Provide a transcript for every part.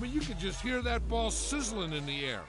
mean, you could just hear that ball sizzling in the air.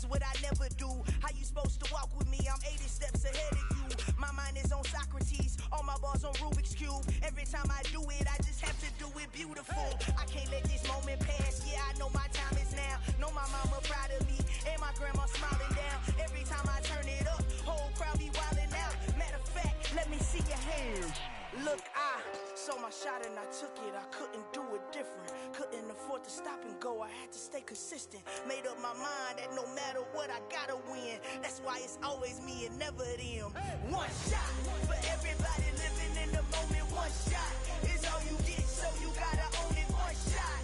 What I never do. How you supposed to walk with me? I'm 80 steps ahead of you. My mind is on Socrates, all my bars on Rubik's Cube. Every time I do it, I just have to do it beautiful. I can't let this moment pass. Yeah, I know my time is now. Know my mama proud of me, and my grandma smiling down. Every time I turn it up, whole crowd be wildin' out. Matter of fact, let me see your hands. Look, I saw my shot and I took it. I couldn't do it different. Couldn't afford to stop and go. I had to stay consistent. Made up my mind that no matter what, I gotta win. That's why it's always me and never them. One shot for everybody living in the moment. One shot is all you get, so you gotta own it. One shot.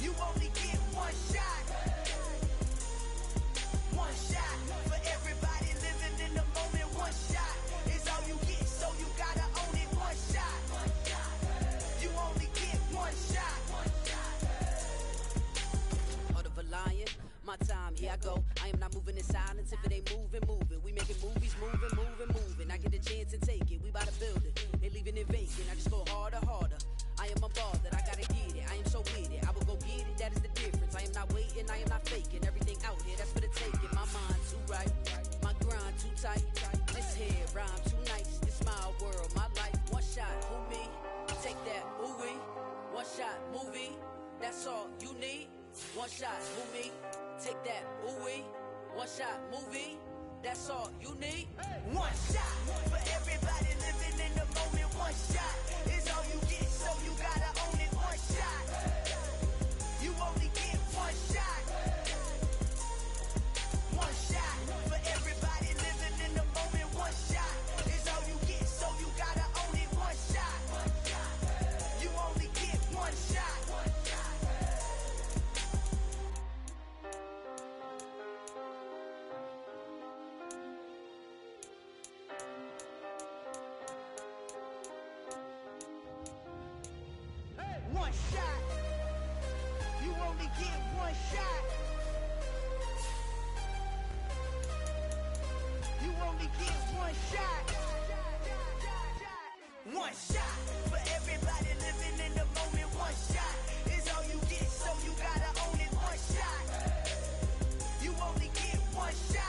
You only get one shot. One shot for everybody living in the moment. One shot is all you get, so you gotta own it. One shot. You only get one shot. Heart of a lion, my time, here I go. I am not moving in silence. If it ain't moving, moving. We making movies, moving. I get a chance and take it. We bout to build it. They leaving it vacant. I just go harder. I am unbothered. I gotta get it. I am so with it. I will go get it. That is the difference. I am not waiting. I am not faking. Everything out here, that's for the taking. My mind too right. My grind too tight. This head rhyme too nice. This my world, my life. One shot, who me? Take that, ooh wee. One shot, movie. That's all you need. One shot, movie. Take that, ooh wee. One shot, movie. That's all you need. One shot for everybody living in the moment. One shot is all you get, so you gotta own it. One shot. You only get one shot. One shot for everybody living in the moment. One shot is all you get, so you gotta own it. One shot. You only get one shot. One shot. You only get one shot. You only get one shot. One shot for everybody living in the moment. One shot is all you get, so you gotta own it. One shot. You only get one shot.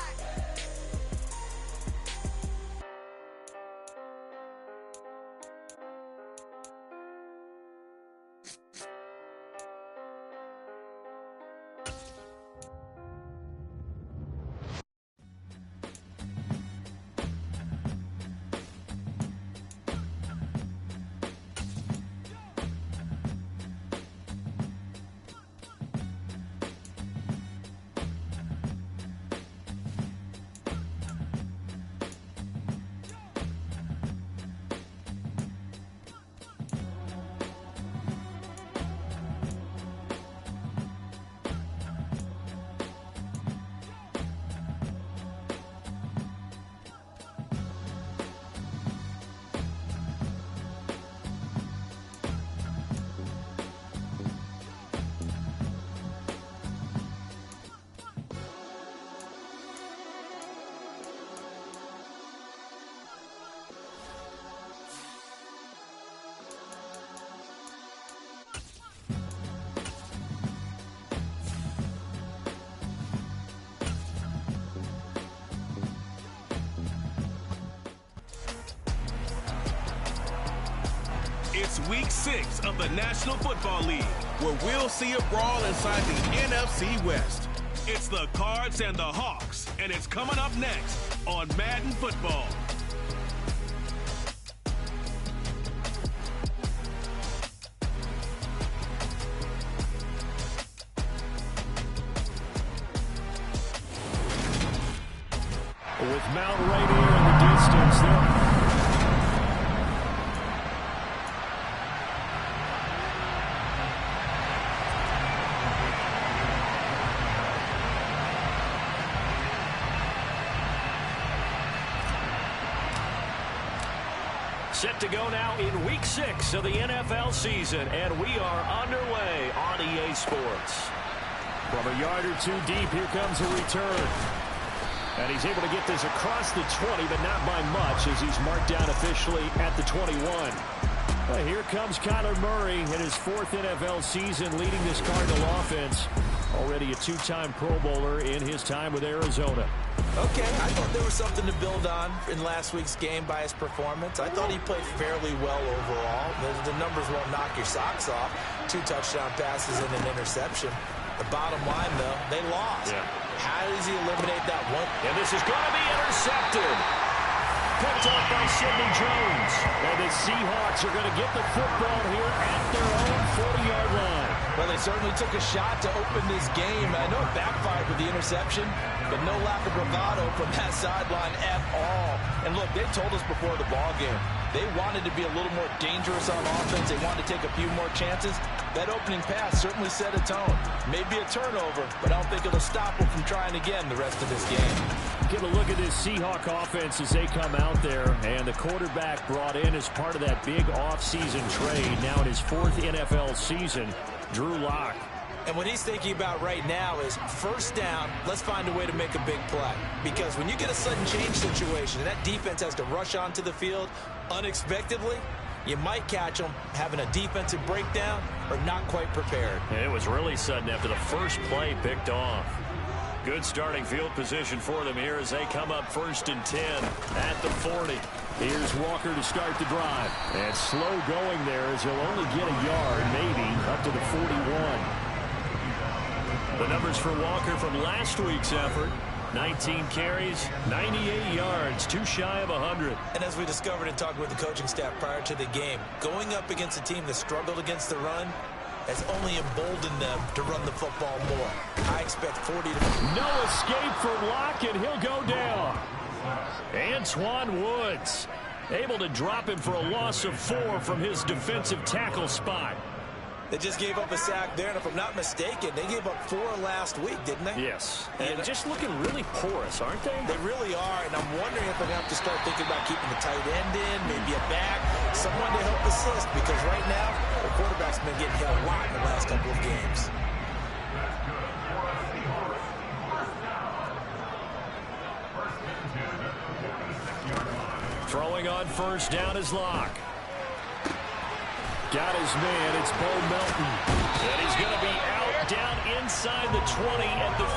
It's week 6 of the National Football League, where we'll see a brawl inside the NFC West. It's the Cards and the Hawks, and it's coming up next on Madden Football. With Mount right here in the distance there. Set to go now in Week 6 of the NFL season, and we are underway on EA Sports. From a yard or two deep, here comes a return. And he's able to get this across the 20, but not by much as he's marked down officially at the 21. Well, here comes Kyler Murray in his 4th NFL season leading this Cardinal offense. Already a 2-time Pro Bowler in his time with Arizona. Okay, I thought there was something to build on in last week's game by his performance. I thought he played fairly well overall. The numbers won't knock your socks off. 2 touchdown passes and an interception. The bottom line, though, they lost. Yeah. How does he eliminate that one? And this is going to be intercepted. Picked up by Sidney Jones. And the Seahawks are going to get the football here at their own 40-yard line. Well, they certainly took a shot to open this game. I know it backfired with the interception, but no lack of bravado from that sideline at all. And look, they told us before the ball game, they wanted to be a little more dangerous on offense. They wanted to take a few more chances. That opening pass certainly set a tone. Maybe a turnover, but I don't think it'll stop them from trying again the rest of this game. Get a look at this Seahawk offense as they come out there, and the quarterback brought in as part of that big offseason trade, now in his 4th NFL season, Drew Lock. And what he's thinking about right now is first down, let's find a way to make a big play. Because when you get a sudden change situation and that defense has to rush onto the field unexpectedly, you might catch them having a defensive breakdown or not quite prepared. And it was really sudden after the first play picked off. Good starting field position for them here as they come up 1st and 10 at the 40. Here's Walker to start the drive. And slow going there as he'll only get a yard, maybe, up to the 41. The numbers for Walker from last week's effort. 19 carries, 98 yards, 2 shy of 100. And as we discovered in talking with the coaching staff prior to the game, going up against a team that struggled against the run has only emboldened them to run the football more. I expect 40 to... No escape from Locke, and he'll go down. Antoine Woods able to drop him for a loss of 4 from his defensive tackle spot. They just gave up a sack there, and if I'm not mistaken, they gave up 4 last week, didn't they? Yes. And just looking really porous, aren't they? They really are, and I'm wondering if they're going to have to start thinking about keeping the tight end in, maybe a back, someone to help assist, because right now, the quarterback's been getting hit a lot in the last couple of games. Throwing on first down is Locke. Got his man, it's Bo Melton. And he's going to be out down inside the 20 at the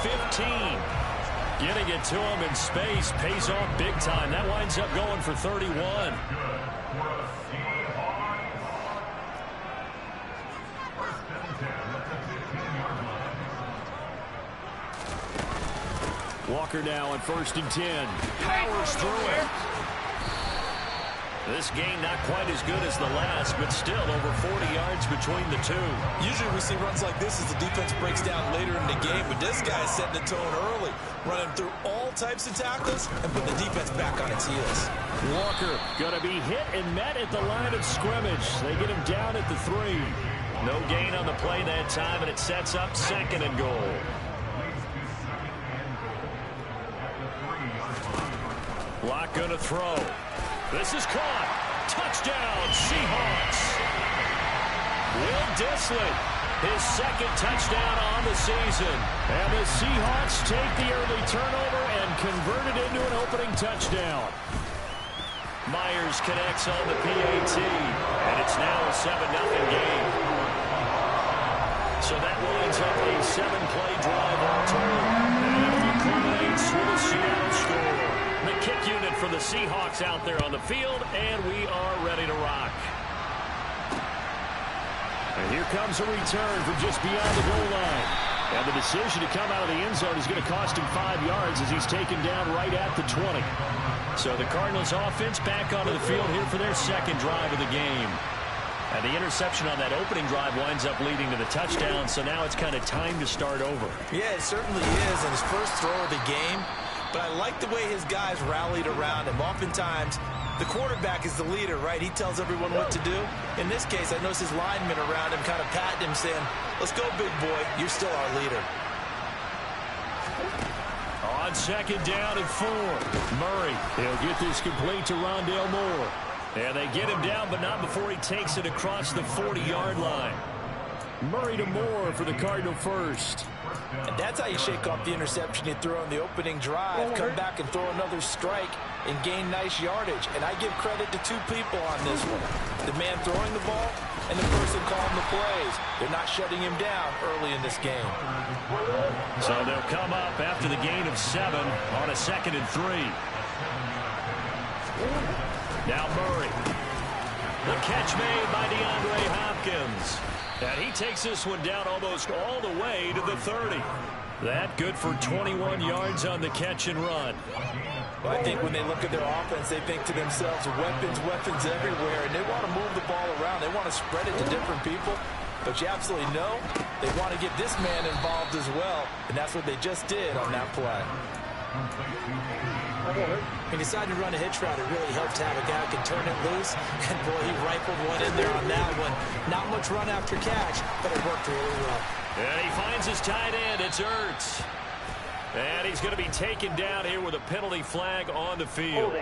15. Getting it to him in space pays off big time. That winds up going for 31. Walker now on 1st and 10. Powers through it. This game not quite as good as the last, but still over 40 yards between the two. Usually we see runs like this as the defense breaks down later in the game, but this guy's setting the tone early, running through all types of tackles and putting the defense back on its heels. Walker going to be hit and met at the line of scrimmage. They get him down at the 3. No gain on the play that time, and it sets up 2nd and goal. Locke going to throw. This is caught. Touchdown, Seahawks. Will Dissly, his 2nd touchdown on the season. And the Seahawks take the early turnover and convert it into an opening touchdown. Myers connects on the PAT, and it's now a 7-0 game. So that lines up a 7-play drive all told. And it culminates with a Seattle score. The kick unit for the Seahawks out there on the field, and we are ready to rock. And here comes a return from just beyond the goal line. And the decision to come out of the end zone is going to cost him 5 yards as he's taken down right at the 20. So the Cardinals offense back onto the field here for their 2nd drive of the game. And the interception on that opening drive winds up leading to the touchdown, so now it's kind of time to start over. Yeah, it certainly is, and his first throw of the game. But I like the way his guys rallied around him. Oftentimes, the quarterback is the leader, right? He tells everyone what to do. In this case, I noticed his linemen around him kind of patting him, saying, let's go, big boy. You're still our leader. On 2nd down and 4. Murray, he'll get this complete to Rondale Moore. And they get him down, but not before he takes it across the 40-yard line. Murray to Moore for the Cardinal first. And that's how you shake off the interception you throw on the opening drive. Come back and throw another strike and gain nice yardage. And I give credit to two people on this one. The man throwing the ball and the person calling the plays. They're not shutting him down early in this game. So they'll come up after the gain of 7 on a 2nd and 3. Now Murray. The catch made by DeAndre Hopkins. And he takes this one down almost all the way to the 30. That good for 21 yards on the catch and run. Well, I think when they look at their offense, they think to themselves, weapons everywhere, and they want to move the ball around. They want to spread it to different people. But you absolutely know they want to get this man involved as well, and that's what they just did on that play. He decided to run a hitch route. It really helped to have a guy who can turn it loose. And, boy, he rifled one in there on that one. Not much run after catch, but it worked really well. And he finds his tight end. It's Ertz. And he's going to be taken down here with a penalty flag on the field.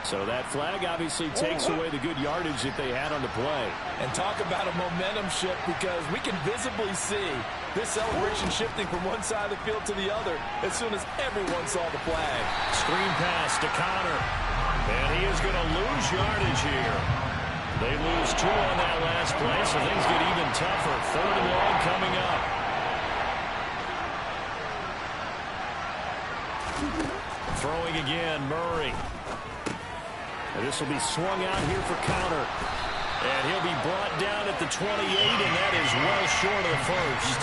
So that flag obviously takes away the good yardage that they had on the play. And talk about a momentum shift, because we can visibly see this celebration shifting from one side of the field to the other as soon as everyone saw the flag. Screen pass to Connor. And he is going to lose yardage here. They lose 2 on that last play, so things get even tougher. 3rd and long coming up. Throwing again, Murray. And this will be swung out here for Connor. And he'll be brought down at the 28, and that is well short of the first.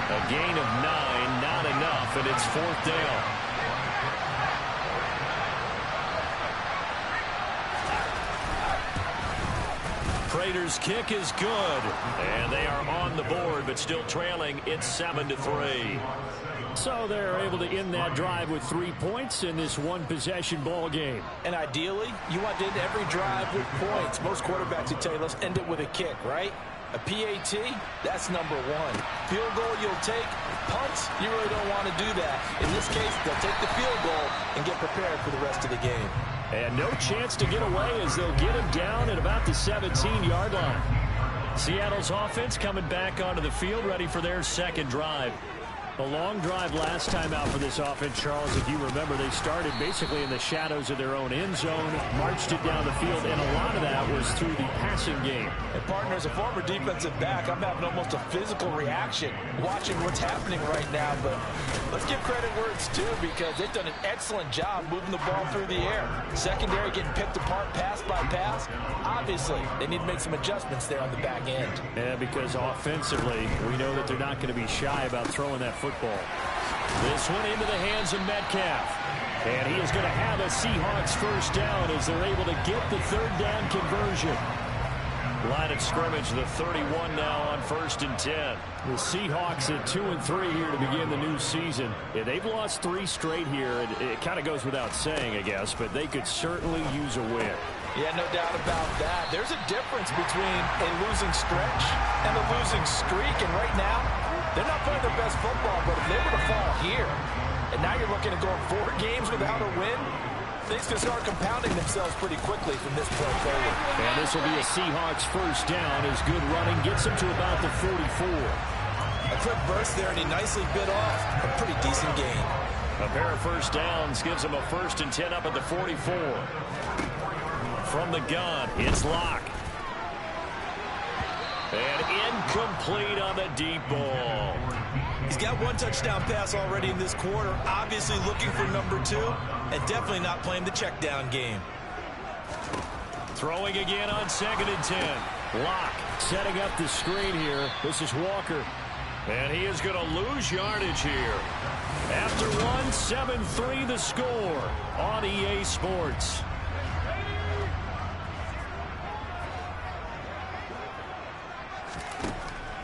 A gain of 9, not enough, and it's 4th down. Prater's kick is good, and they are on the board, but still trailing. It's 7-3. So they're able to end that drive with 3 points in this one-possession ball game. And ideally, you want to end every drive with points. Most quarterbacks would tell you, let's end it with a kick, right? A PAT, that's number 1. Field goal you'll take. Punts, you really don't want to do that. In this case, they'll take the field goal and get prepared for the rest of the game. And no chance to get away as they'll get him down at about the 17-yard line. Seattle's offense coming back onto the field, ready for their second drive. A long drive last time out for this offense, Charles. If you remember, they started basically in the shadows of their own end zone, marched it down the field, and a lot of that was through the passing game. And partner, as a former defensive back, I'm having almost a physical reaction watching what's happening right now. But let's give credit where it's due, because they've done an excellent job moving the ball through the air. Secondary getting picked apart pass by pass. Obviously, they need to make some adjustments there on the back end. Yeah, because offensively, we know that they're not going to be shy about throwing that football. This one into the hands of Metcalf. And he is going to have a Seahawks first down as they're able to get the 3rd down conversion. Line of scrimmage, the 31 now on 1st and 10. The Seahawks at 2-3 here to begin the new season. Yeah, they've lost 3 straight here, and it kind of goes without saying, I guess, but they could certainly use a win. Yeah, no doubt about that. There's a difference between a losing stretch and a losing streak, and right now, they're not playing their best football, but if they were to fall here, and now you're looking at going 4 games without a win, things can start compounding themselves pretty quickly from this point forward. And this will be a Seahawks first down as good running gets them to about the 44. A quick burst there, and he nicely bit off a pretty decent gain. A pair of first downs gives them a 1st and 10 up at the 44. From the gun, it's Locke. And incomplete on the deep ball. He's got 1 touchdown pass already in this quarter, obviously looking for number 2, and definitely not playing the check down game. Throwing again on 2nd and 10. Locke setting up the screen here. This is Walker. And he is going to lose yardage here. After 7-3 the score on EA Sports.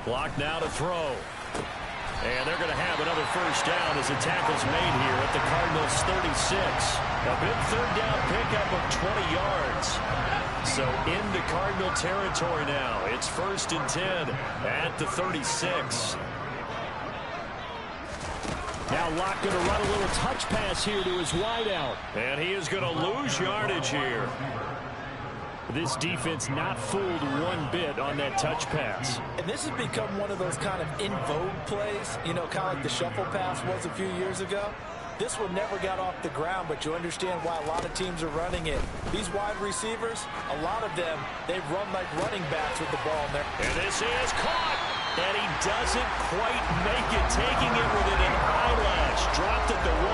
Clock now to throw. And they're going to have another first down as the tackle's made here at the Cardinals' 36. A big 3rd down pickup of 20 yards. So into Cardinal territory now. It's 1st and 10 at the 36. Now Locke going to run a little touch pass here to his wideout. And he is going to lose yardage here. This defense not fooled one bit on that touch pass. And this has become one of those kind of in vogue plays, you know, kind of like the shuffle pass was a few years ago. This one never got off the ground, but you understand why a lot of teams are running it. These wide receivers, a lot of them, they run like running backs with the ball in there. And this is caught. And he doesn't quite make it, taking it within an eyelash. Dropped at the 1.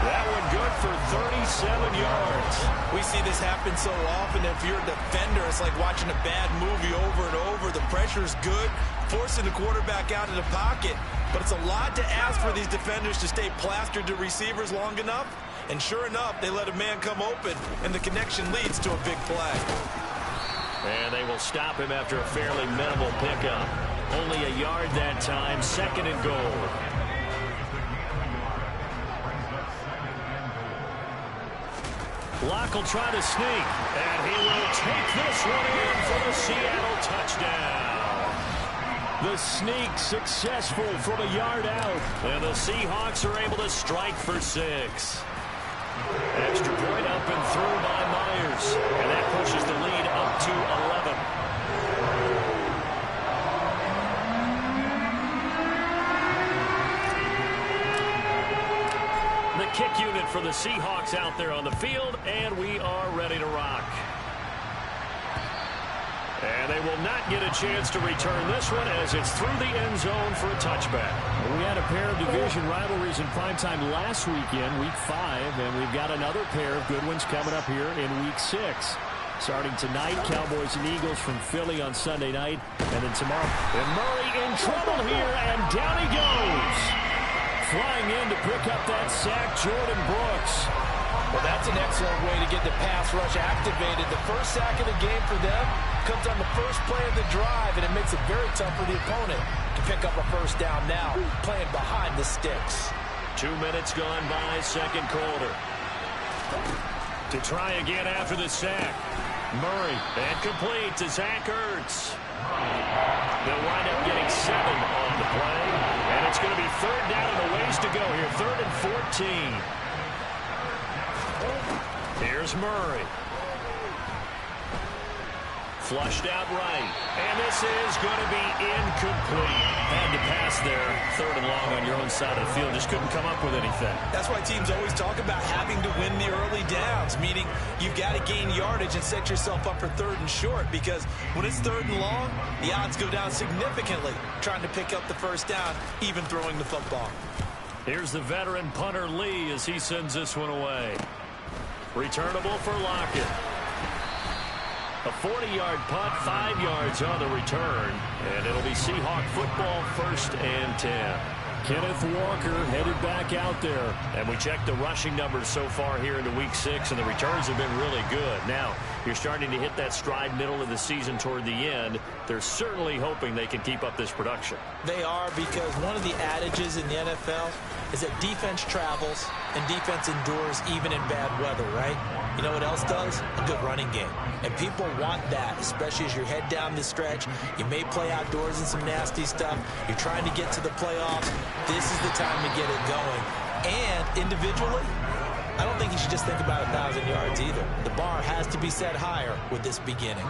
That one good for 37 yards. We see this happen so often. If you're a defender, it's like watching a bad movie over and over. The pressure's good, forcing the quarterback out of the pocket. But it's a lot to ask for these defenders to stay plastered to receivers long enough. And sure enough, they let a man come open, and the connection leads to a big play. And they will stop him after a fairly minimal pickup. Only a yard that time, 2nd and goal. Locke will try to sneak, and he will take this one in for the Seattle touchdown. The sneak successful from a yard out, and the Seahawks are able to strike for 6. Extra point up and through by Myers, and that pushes the lead up to 11. The kick unit for the Seahawks out there on the field, and we are ready to rock. And they will not get a chance to return this one as it's through the end zone for a touchback. We had a pair of division rivalries in primetime last weekend, Week 5, and we've got another pair of good ones coming up here in Week 6. Starting tonight, Cowboys and Eagles from Philly on Sunday night, and then tomorrow. And Murray in trouble here, and down he goes. Flying in to pick up that sack, Jordan Brooks. Well, that's an excellent way to get the pass rush activated. The first sack of the game for them comes on the first play of the drive, and it makes it very tough for the opponent to pick up a first down now, playing behind the sticks. 2 minutes gone by, 2nd quarter. To try again after the sack. Murray, and complete to Zach Ertz. They'll wind up getting 7 on the play, and it's going to be 3rd down and a ways to go here, 3rd and 14. Here's Murray. Flushed out right. And this is going to be incomplete. Had to pass there. 3rd and long on your own side of the field. Just couldn't come up with anything. That's why teams always talk about having to win the early downs, meaning you've got to gain yardage and set yourself up for 3rd and short, because when it's 3rd and long, the odds go down significantly trying to pick up the first down, even throwing the football. Here's the veteran punter Lee as he sends this one away. Returnable for Lockett. A 40-yard punt, 5 yards on the return, and it'll be Seahawk football, 1st and 10. Kenneth Walker headed back out there. And we checked the rushing numbers so far here into Week 6, and the returns have been really good. Now, you're starting to hit that stride middle of the season toward the end. They're certainly hoping they can keep up this production. They are, because one of the adages in the NFL is that defense travels and defense endures even in bad weather, right? You know what else does? A good running game. And people want that, especially as you head down the stretch. You may play outdoors in some nasty stuff. You're trying to get to the playoffs. This is the time to get it going. And individually, I don't think you should just think about 1,000 yards either. The bar has to be set higher with this beginning.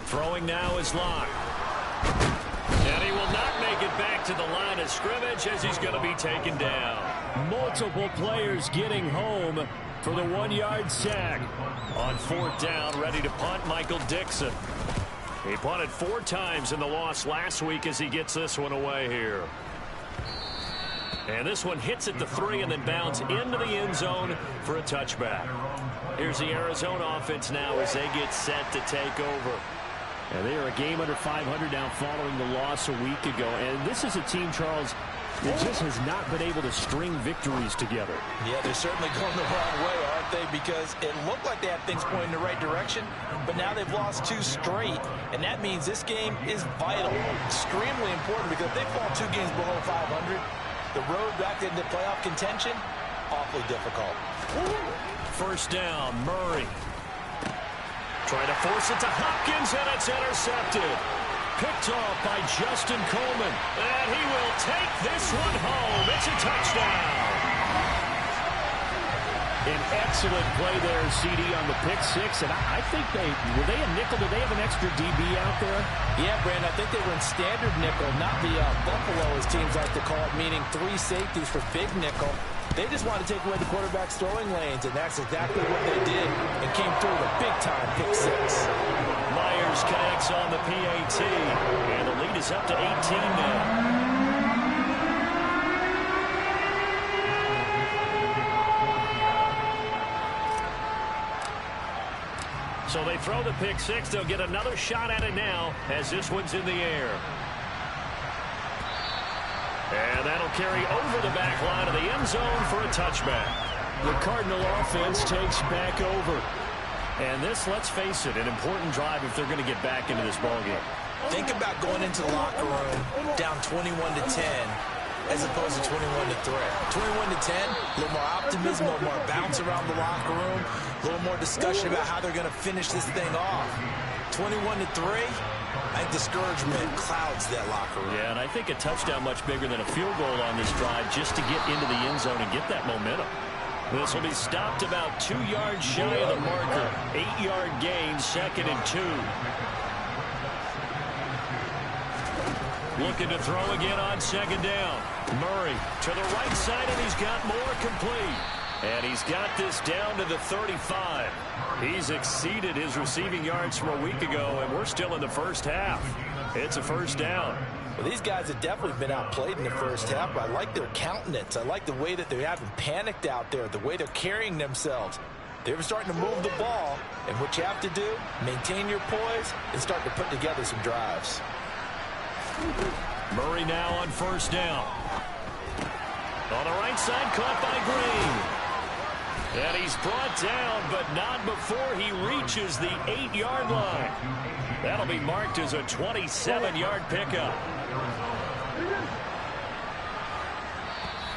Throwing now is Locke. And he will not make it back to the line of scrimmage as he's going to be taken down. Multiple players getting home for the 1-yard sack. On 4th down, ready to punt, Michael Dixon. He punted 4 times in the loss last week as he gets this one away here. And this one hits at the 3 and then bounds into the end zone for a touchback. Here's the Arizona offense now as they get set to take over. And they are a game under 500 now following the loss a week ago. And this is a team, Charles, that just has not been able to string victories together. Yeah, they're certainly going the wrong way, aren't they? Because it looked like they had things pointing in the right direction, but now they've lost 2 straight. And that means this game is vital, extremely important, because if they fall 2 games below 500, the road back into playoff contention, awfully difficult. 1st down, Murray. Trying to force it to Hopkins, and it's intercepted. Picked off by Justin Coleman. And he will take this one home. It's a touchdown. An excellent play there, CD, on the pick six. And I think were they a nickel? Did they have an extra DB out there? Yeah, Brandon, I think they were in standard nickel, not the Buffalo, as teams like to call it, meaning 3 safeties for big nickel. They just wanted to take away the quarterback's throwing lanes, and that's exactly what they did and came through with a big-time pick six. Myers connects on the PAT, and the lead is up to 18 now. So they throw the pick six. They'll get another shot at it now as this one's in the air. And that'll carry over the back line of the end zone for a touchback. The Cardinal offense takes back over. And this, let's face it, an important drive if they're going to get back into this ballgame. Think about going into the locker room down 21-10 as opposed to 21-3. 21-10, a little more optimism, a little more bounce around the locker room, a little more discussion about how they're going to finish this thing off. 21-3, I think discouragement clouds that locker room. Yeah, and I think a touchdown much bigger than a field goal on this drive just to get into the end zone and get that momentum. This will be stopped about 2 yards shy of the marker. 8-yard gain, 2nd and 2. Looking to throw again on 2nd down. Murray to the right side, and he's got more complete. And he's got this down to the 35. He's exceeded his receiving yards from a week ago, and we're still in the first half. It's a first down. Well, these guys have definitely been outplayed in the first half, but I like their countenance. I like the way that they haven't panicked out there, the way they're carrying themselves. They're starting to move the ball, and what you have to do, maintain your poise and start to put together some drives. Murray now on 1st down. On the right side, caught by Green. And he's brought down, but not before he reaches the 8-yard line. That'll be marked as a 27-yard pickup.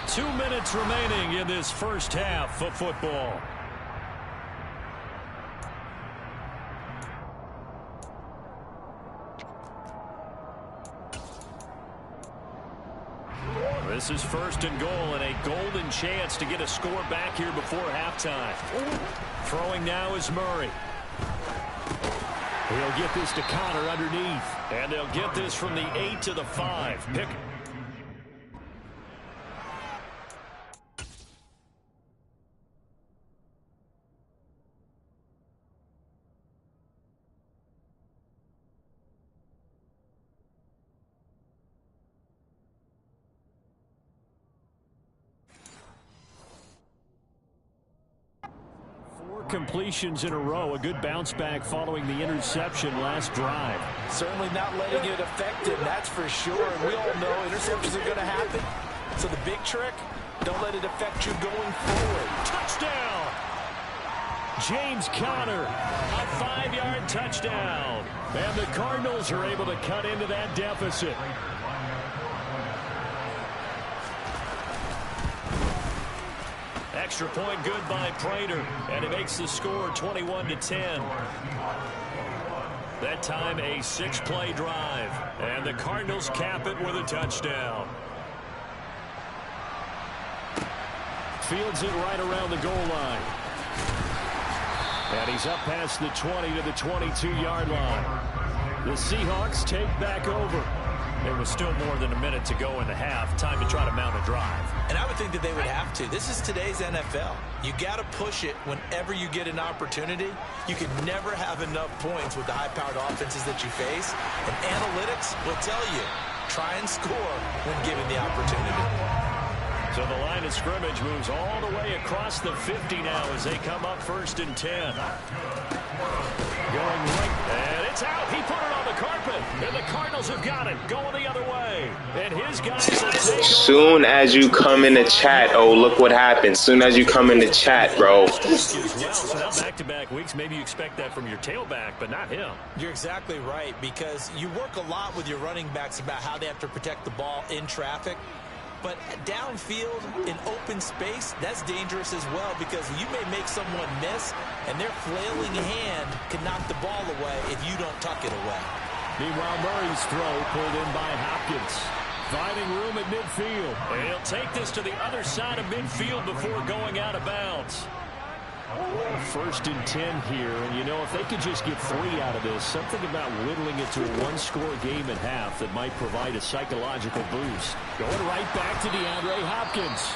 2 minutes remaining in this first half of football. This is 1st and goal, and a golden chance to get a score back here before halftime. Throwing now is Murray. He'll get this to Connor underneath, and they'll get this from the 8 to the 5. Pick. Completions in a row, a good bounce back following the interception last drive. Certainly not letting it affect him, that's for sure. And we all know interceptions are going to happen. So the big trick, don't let it affect you going forward. Touchdown! James Conner, a 5-yard touchdown. And the Cardinals are able to cut into that deficit. Extra point good by Prater, and it makes the score 21-10. That time a 6-play drive, and the Cardinals cap it with a touchdown. Fields it right around the goal line. And he's up past the 20 to the 22-yard line. The Seahawks take back over. There was still more than a minute to go in the half. Time to try to mount a drive. And I would think that they would have to. This is today's NFL. You got to push it whenever you get an opportunity. You can never have enough points with the high-powered offenses that you face. And analytics will tell you, try and score when given the opportunity. So the line of scrimmage moves all the way across the 50 now as they come up 1st and 10. Going right, and it's out. He put it on the carpet, and the Cardinals have got it. Going the other way, and his guys will take Soon as you come in the chat, oh, look what happened. Soon as you come in the chat, bro. Well, so now back-to-back weeks, maybe you expect that from your tailback, but not him. You're exactly right, because you work a lot with your running backs about how they have to protect the ball in traffic. But downfield in open space, that's dangerous as well because you may make someone miss, and their flailing hand can knock the ball away if you don't tuck it away. Meanwhile, Murray's throw pulled in by Hopkins. Finding room at midfield. And he'll take this to the other side of midfield before going out of bounds. 1st and 10 here, and you know, if they could just get 3 out of this, something about whittling it to a one-score game at half that might provide a psychological boost. Going right back to DeAndre Hopkins.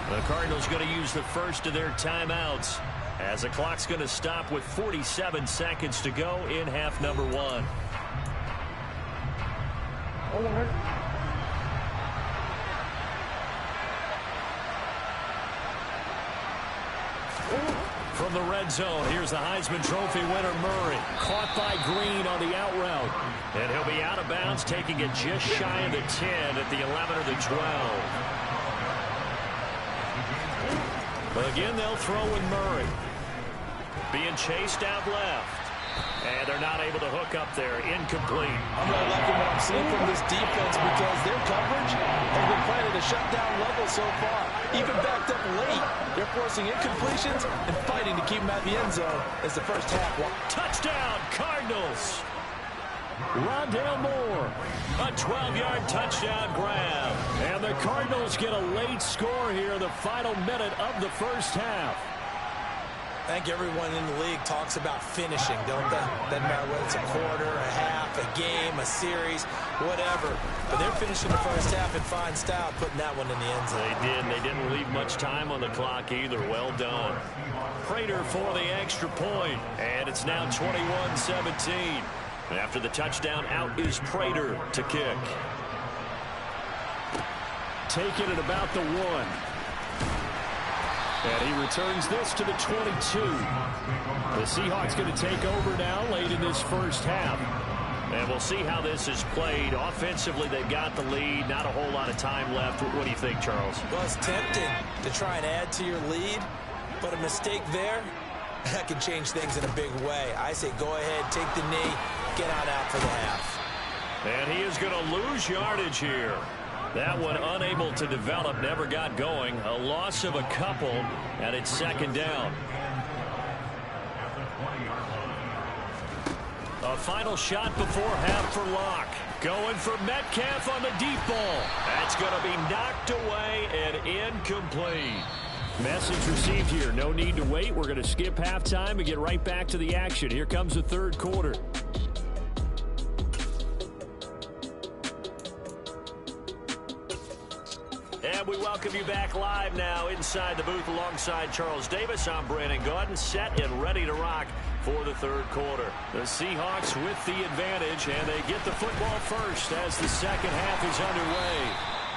The Cardinals going to use the first of their timeouts as the clock's going to stop with 47 seconds to go in half number 1. From the red zone, here's the Heisman Trophy winner, Murray. Caught by Green on the out route. And he'll be out of bounds, taking it just shy of the 10 at the 11 or the 12. But again, they'll throw with Murray. Being chased out left. And they're not able to hook up there. Incomplete. I'm really liking what I'm seeing from this defense because their coverage has been playing at a shutdown level so far. Even backed up late, they're forcing incompletions and fighting to keep them at the end zone as the first half. Touchdown, Cardinals. Rondale Moore. A 12-yard touchdown grab. And the Cardinals get a late score here in the final minute of the first half. I think everyone in the league talks about finishing, don't they? Doesn't matter whether it's a quarter, a half, a game, a series, whatever. But they're finishing the first half in fine style, putting that one in the end zone. They did. They didn't leave much time on the clock either. Well done. Prater for the extra point. And it's now 21-17. After the touchdown, out is Prater to kick. Take it at about the 1. And he returns this to the 22. The Seahawks going to take over now late in this first half. And we'll see how this is played. Offensively, they've got the lead. Not a whole lot of time left. What do you think, Charles? Well, it's tempting to try and add to your lead, but a mistake there, that can change things in a big way. I say go ahead, take the knee, get on out for the half. And he is going to lose yardage here. That one unable to develop, never got going. A loss of a couple, and it's second down. A final shot before half for Locke. Going for Metcalf on the deep ball. That's going to be knocked away and incomplete. Message received here. No need to wait. We're going to skip halftime and get right back to the action. Here comes the third quarter. And we welcome you back live now inside the booth alongside Charles Davis. I'm Brandon Gaudin, set and ready to rock for the third quarter. The Seahawks with the advantage, and they get the football first as the second half is underway.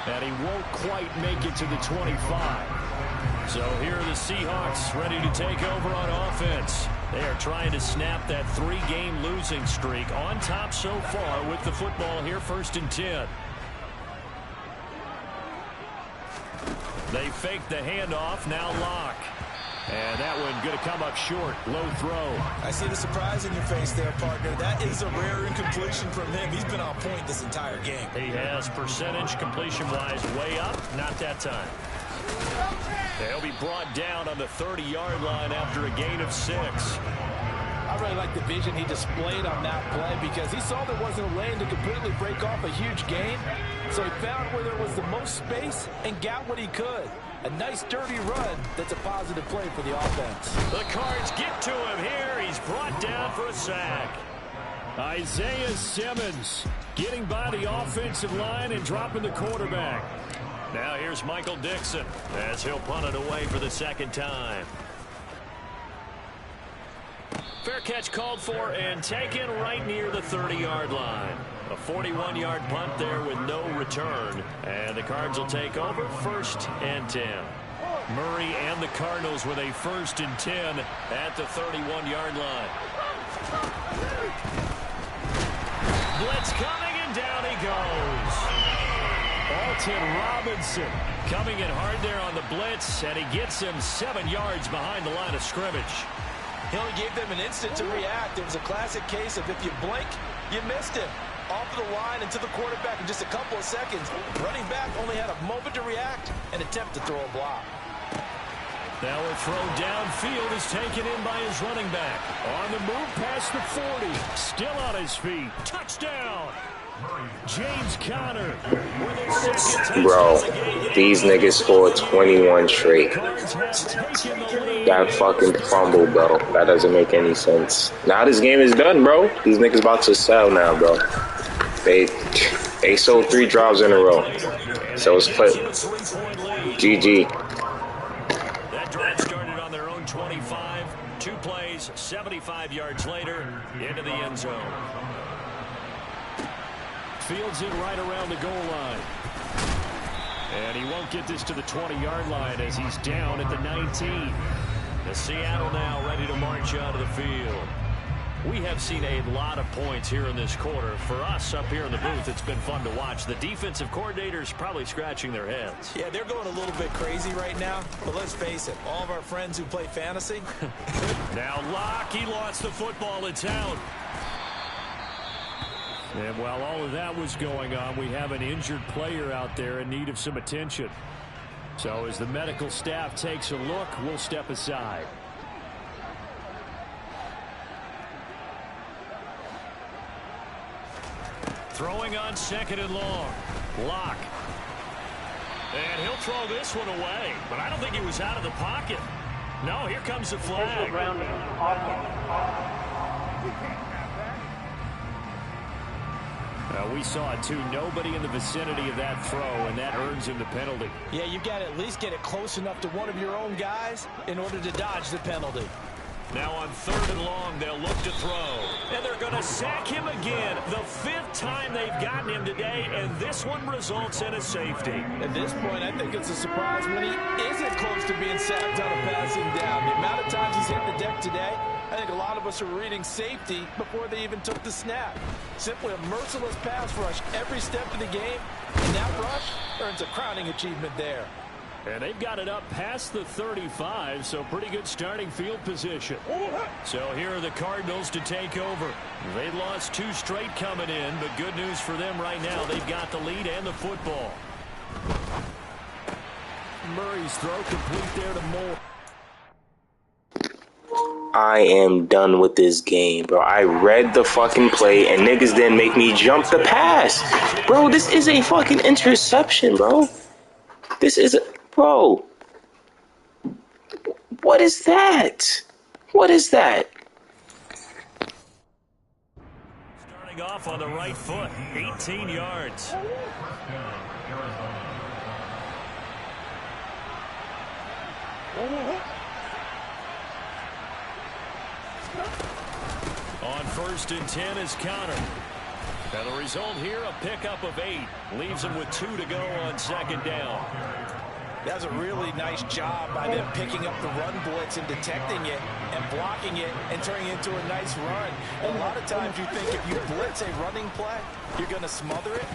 And he won't quite make it to the 25. So here are the Seahawks ready to take over on offense. They are trying to snap that 3-game losing streak. On top so far with the football here, 1st and 10. They fake the handoff, now Locke. And that one going to come up short, low throw. I see the surprise in your face there, partner. That is a rare incompletion from him. He's been on point this entire game. He has percentage completion-wise way up, not that time. He'll be brought down on the 30-yard line after a gain of 6. I really like the vision he displayed on that play because he saw there wasn't a lane to completely break off a huge gain. So he found where there was the most space and got what he could. A nice dirty run that's a positive play for the offense. The Cards get to him here. He's brought down for a sack. Isaiah Simmons getting by the offensive line and dropping the quarterback. Now here's Michael Dixon as he'll punt it away for the second time. Fair catch called for and taken right near the 30-yard line. A 41-yard punt there with no return. And the Cards will take over 1st and 10. Murray and the Cardinals with a 1st and 10 at the 31-yard line. Blitz coming and down he goes. Alton Robinson coming in hard there on the blitz, and he gets him 7 yards behind the line of scrimmage. He only gave them an instant to react. It was a classic case of if you blink, you missed him. Off of the line and to the quarterback in just a couple of seconds. Running back only had a moment to react and attempt to throw a block. Now a throw downfield is taken in by his running back. On the move past the 40. Still on his feet. Touchdown. James Conner. Bro, these niggas scored 21 straight. That fucking fumble, bro. That doesn't make any sense. Now this game is done, bro. These niggas about to sell now, bro. They sold 3 drives in a row. So it's clip. GG. That drive started on their own 25. 2 plays, 75 yards later, into the end zone. Fields it right around the goal line. And he won't get this to the 20-yard line as he's down at the 19. The Seattle now ready to march out of the field. We have seen a lot of points here in this quarter. For us up here in the booth, it's been fun to watch. The defensive coordinators probably scratching their heads. Yeah, they're going a little bit crazy right now. But let's face it, all of our friends who play fantasy. Now Locke, he lost the football in town. And while all of that was going on, we have an injured player out there in need of some attention. So as the medical staff takes a look, we'll step aside. Throwing on 2nd and long. Locke. And he'll throw this one away. But I don't think he was out of the pocket. No, here comes the flag. We saw it too. Nobody in the vicinity of that throw, and that earns him the penalty. Yeah, you've got to at least get it close enough to one of your own guys in order to dodge the penalty. Now on 3rd and long, they'll look to throw. And they're going to sack him again. The 5th time they've gotten him today, and this one results in a safety. At this point, I think it's a surprise when he isn't close to being sacked on a passing down. The amount of times he's hit the deck today, I think a lot of us are reading safety before they even took the snap. Simply a merciless pass rush every step of the game, and that rush earns a crowning achievement there. And they've got it up past the 35, so pretty good starting field position. So here are the Cardinals to take over. They lost 2 straight coming in, but good news for them right now. They've got the lead and the football. Murray's throw complete there to Moore. I am done with this game, bro. I read the fucking play and niggas didn't make me jump the pass. Bro, this is a fucking interception, bro. This is a... Bro. What is that? What is that? Starting off on the right foot, 18 yards. On 1st and 10 is Conner. And the result here, a pickup of 8. Leaves him with 2 to go on 2nd down. That was a really nice job by them picking up the run blitz and detecting it and blocking it and turning it into a nice run. And a lot of times you think if you blitz a running play, you're going to smother it.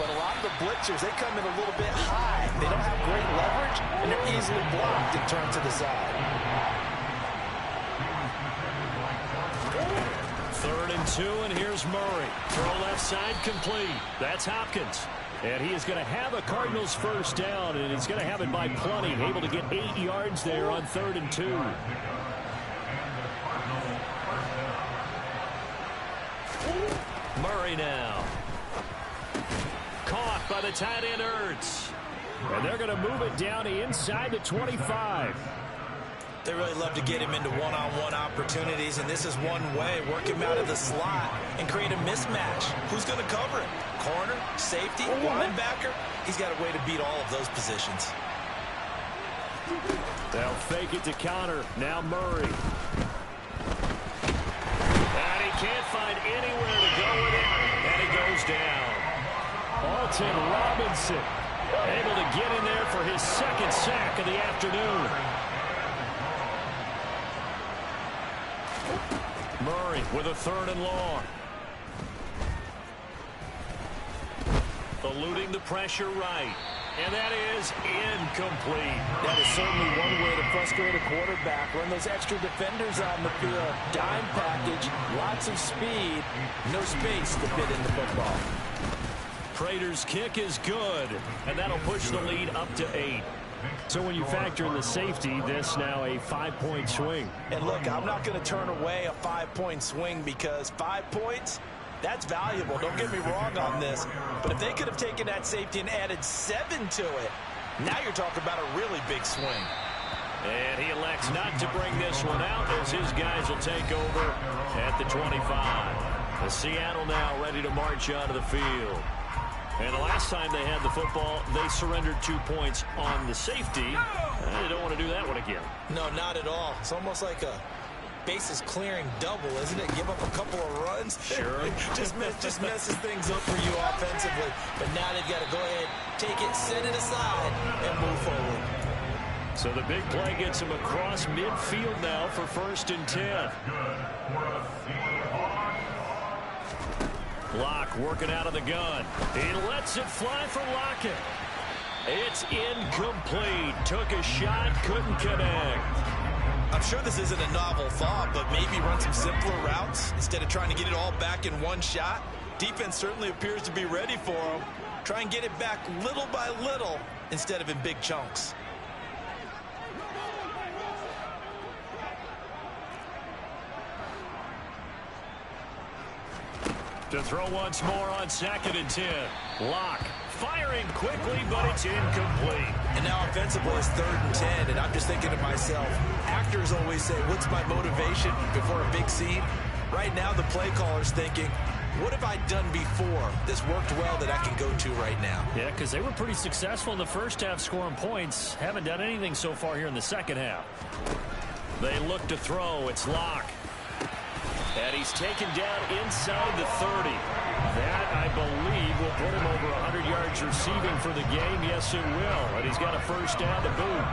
But a lot of the blitzers, they come in a little bit high. They don't have great leverage, and they're easily blocked and turned to the side. 3rd and 2, and here's Murray. Throw left side complete. That's Hopkins. And he is going to have a Cardinals 1st down, and he's going to have it by plenty. Able to get 8 yards there on 3rd and 2. Murray now. Caught by the tight end Ertz. And they're going to move it down to inside the 25. They really love to get him into one-on-one opportunities, and this is one way. Work him out of the slot and create a mismatch. Who's going to cover him? Corner, safety, linebacker? He's got a way to beat all of those positions. They'll fake it to Conner. Now Murray. And he can't find anywhere to go with it, and he goes down. Alton Robinson able to get in there for his 2nd sack of the afternoon. Murray with a 3rd and long. Eluding the pressure right. And that is incomplete. That is certainly one way to frustrate a quarterback. Run those extra defenders out in the field. Dime package, lots of speed, no space to fit in the football. Prater's kick is good, and that'll push the lead up to 8. So when you factor in the safety, this now a 5-point swing. And look, I'm not going to turn away a 5-point swing because 5 points, that's valuable. Don't get me wrong on this. But if they could have taken that safety and added 7 to it, now you're talking about a really big swing. And he elects not to bring this one out as his guys will take over at the 25. The Seattle now ready to march onto the field. And the last time they had the football, they surrendered 2 points on the safety. They don't want to do that one again. No, not at all. It's almost like a bases clearing double, isn't it? Give up a couple of runs. Sure. just messes things up for you offensively. But now they've got to go ahead, take it, set it aside, and move forward. So the big play gets him across midfield now for 1st and 10. Locke working out of the gun. He lets it fly for Lockett. It's incomplete. Took a shot, couldn't connect. I'm sure this isn't a novel thought, but maybe run some simpler routes instead of trying to get it all back in one shot. Defense certainly appears to be ready for him. Try and get it back little by little instead of in big chunks. To throw once more on 2nd and 10. Locke firing quickly, but it's incomplete. And now offensively it's 3rd and 10, and I'm just thinking to myself, actors always say, what's my motivation before a big scene? Right now the play caller's thinking, what have I done before? This worked well that I can go to right now. Yeah, because they were pretty successful in the first half scoring points. Haven't done anything so far here in the second half. They look to throw. It's Locke. And he's taken down inside the 30. That, I believe, will put him over 100 yards receiving for the game. Yes, it will. And he's got a 1st down to boot.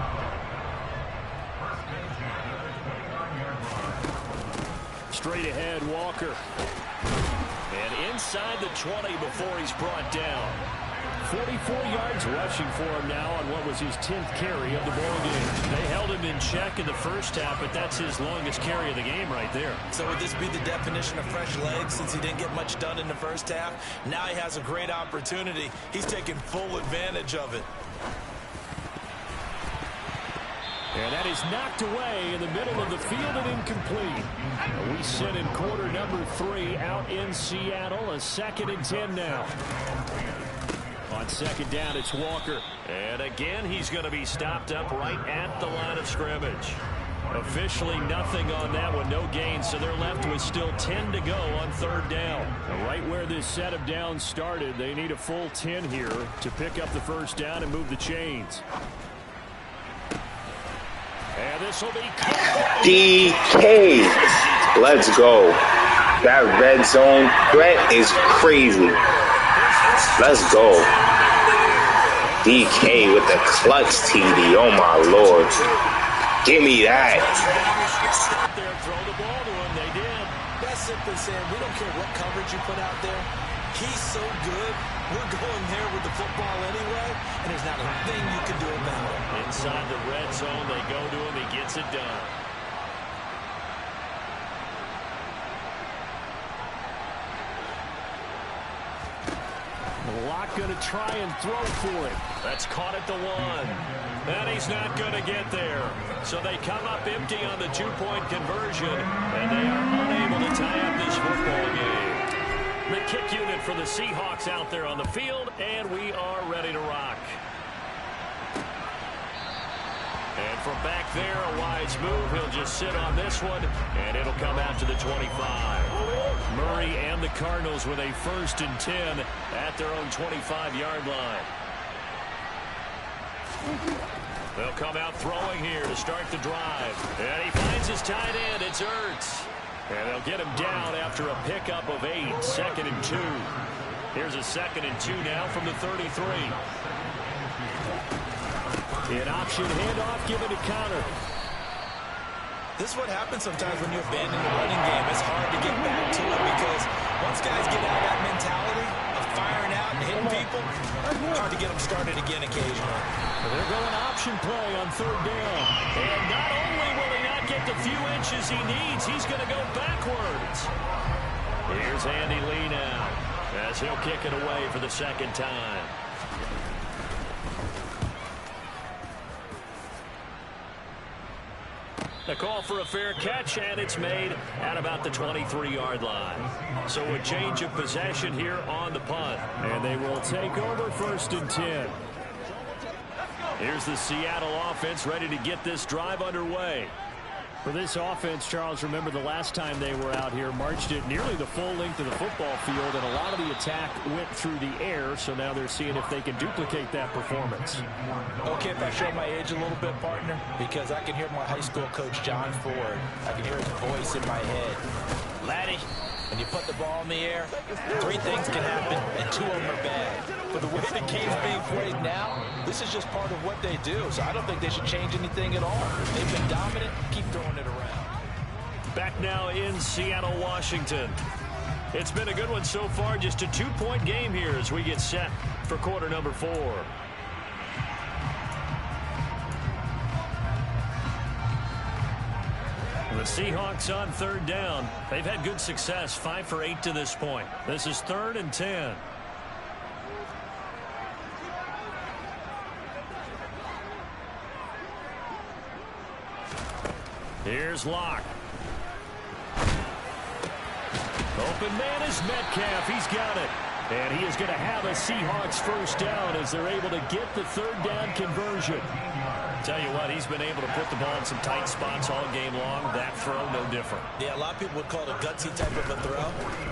Straight ahead, Walker. And inside the 20 before he's brought down. 44 yards rushing for him now on what was his 10th carry of the ball game. They held him in check in the first half, but that's his longest carry of the game right there. So would this be the definition of fresh legs since he didn't get much done in the first half? Now he has a great opportunity. He's taking full advantage of it. And that is knocked away in the middle of the field and incomplete. We sit in quarter number 3 out in Seattle. A 2nd and 10 now. On 2nd down, it's Walker. And again, he's going to be stopped up right at the line of scrimmage. Officially nothing on that one, no gain, so they're left with still 10 to go on 3rd down. And right where this set of downs started, they need a full 10 here to pick up the 1st down and move the chains. And this will be DK. Let's go. That red zone threat is crazy. Let's go. DK with the clutch TD. Oh, my Lord. Give me that. Throw the ball to him. They did. That's simply saying we don't care what coverage you put out there. He's so good. We're going there with the football anyway, and there's not a thing you can do about it. Inside the red zone, they go to him. He gets it done. Locke going to try and throw for it. That's caught at the 1. And he's not going to get there. So they come up empty on the 2-point conversion, and they are unable to tie up this football game. The kick unit for the Seahawks out there on the field, and we are ready to rock. And from back there, a wise move. He'll just sit on this one, and it'll come out to the 25. Murray and the Cardinals with a 1st and 10 at their own 25-yard line. They'll come out throwing here to start the drive. And he finds his tight end. It's Ertz. And they'll get him down after a pickup of 8. 2nd and 2. Here's a 2nd and 2 now from the 33. An option handoff given to Connor. This is what happens sometimes when you abandon the running game. It's hard to get back to it because once guys get out of that mentality of firing out and hitting people, it's hard to get them started again occasionally. They're going option play on 3rd down. And not only will he not get the few inches he needs, he's going to go backwards. Here's Andy Lee now. as he'll kick it away for the second time. The call for a fair catch, and it's made at about the 23-yard line. So a change of possession here on the punt. And they will take over 1st and 10. Here's the Seattle offense ready to get this drive underway. For this offense, Charles, remember the last time they were out here, marched it nearly the full length of the football field, and a lot of the attack went through the air, so now they're seeing if they can duplicate that performance. Okay, if I show my age a little bit, partner, because I can hear my high school coach, John Ford. I can hear his voice in my head. Laddie, when you put the ball in the air, 3 things can happen, and 2 of them are bad. But the way the game's being played now, this is just part of what they do, so I don't think they should change anything at all. They've been dominant. Keep throwing it around. Back now in Seattle, Washington. It's been a good one so far. Just a 2-point game here as we get set for quarter number 4. The Seahawks on 3rd down. They've had good success, 5 for 8 to this point. This is 3rd and 10. Here's Locke. Open man is Metcalf. He's got it. And he is going to have a Seahawks 1st down as they're able to get the 3rd down conversion. Tell you what, he's been able to put the ball in some tight spots all game long. That throw, no different. Yeah, a lot of people would call it a gutsy type of a throw.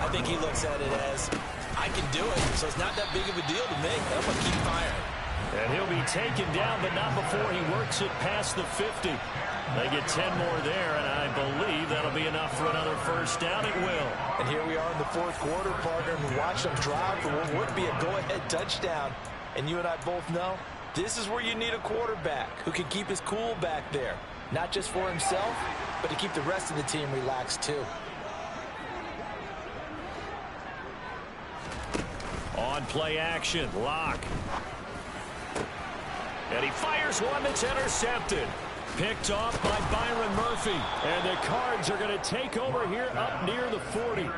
I think he looks at it as, I can do it, so it's not that big of a deal to me. I'm going to keep firing. And he'll be taken down, but not before he works it past the 50. They get 10 more there, and I believe that'll be enough for another 1st down. It will. And here we are in the 4th quarter, partner, and we watch them drive for what would be a go-ahead touchdown. And you and I both know this is where you need a quarterback who can keep his cool back there. Not just for himself, but to keep the rest of the team relaxed too. On play action, Locke. And he fires one that's intercepted. Picked off by Byron Murphy. And the Cards are going to take over here up near the 40.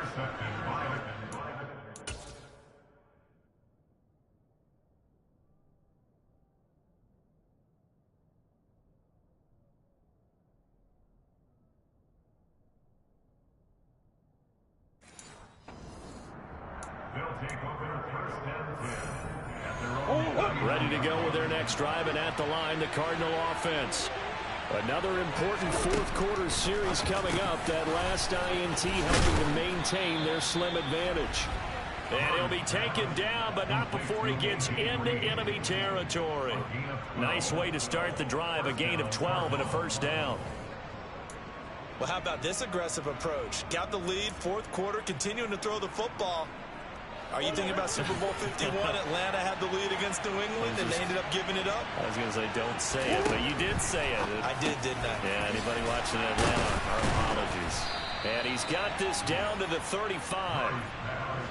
Ready to go with their next drive, and at the line, the Cardinal offense. Another important 4th quarter series coming up. That last INT helping to maintain their slim advantage. And he'll be taken down, but not before he gets into enemy territory. Nice way to start the drive. A gain of 12 and a 1st down. Well, how about this aggressive approach? Got the lead, 4th quarter, continuing to throw the football. Are you thinking about Super Bowl 51? Atlanta had the lead against New England, and they ended up giving it up? I was going to say, don't say it, but you did say it. I did, didn't I? Yeah, anybody watching Atlanta, our apologies. And he's got this down to the 35.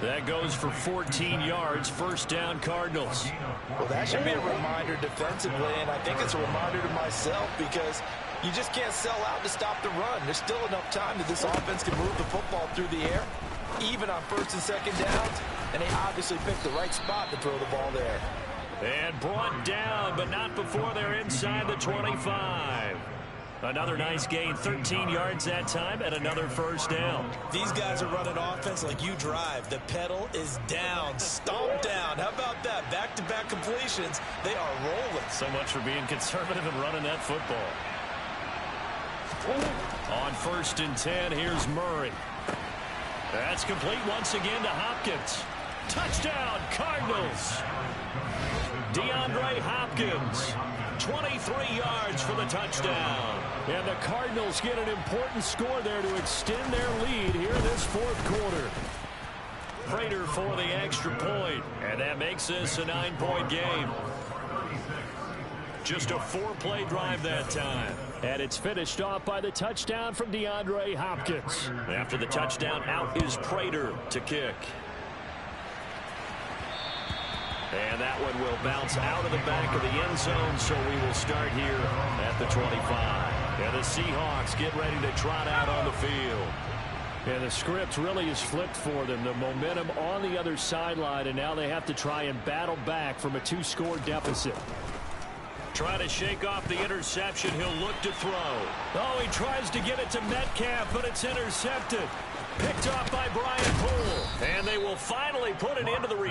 That goes for 14 yards, 1st down Cardinals. Well, that should be a reminder defensively, and I think it's a reminder to myself because you just can't sell out to stop the run. There's still enough time that this offense can move the football through the air, even on 1st and 2nd downs, and they obviously picked the right spot to throw the ball there. And brought down, but not before they're inside the 25. Another nice gain, 13 yards that time, and another 1st down. These guys are running offense like you drive. The pedal is down, stomp down. How about that? Back-to-back completions. They are rolling. So much for being conservative and running that football. On 1st and 10, here's Murray. That's complete once again to Hopkins. Touchdown, Cardinals. DeAndre Hopkins, 23 yards for the touchdown. And the Cardinals get an important score there to extend their lead here in this 4th quarter. Prater for the extra point, and that makes this a 9-point game. Just a 4-play drive that time. And it's finished off by the touchdown from DeAndre Hopkins. After the touchdown, out is Prater to kick. And that one will bounce out of the back of the end zone, so we will start here at the 25. And the Seahawks get ready to trot out on the field. And the script really is flipped for them. The momentum on the other sideline, and now they have to try and battle back from a 2-score deficit. Trying to shake off the interception. He'll look to throw. Oh, he tries to get it to Metcalf, but it's intercepted. Picked off by Brian Poole. And they will finally put it into the return.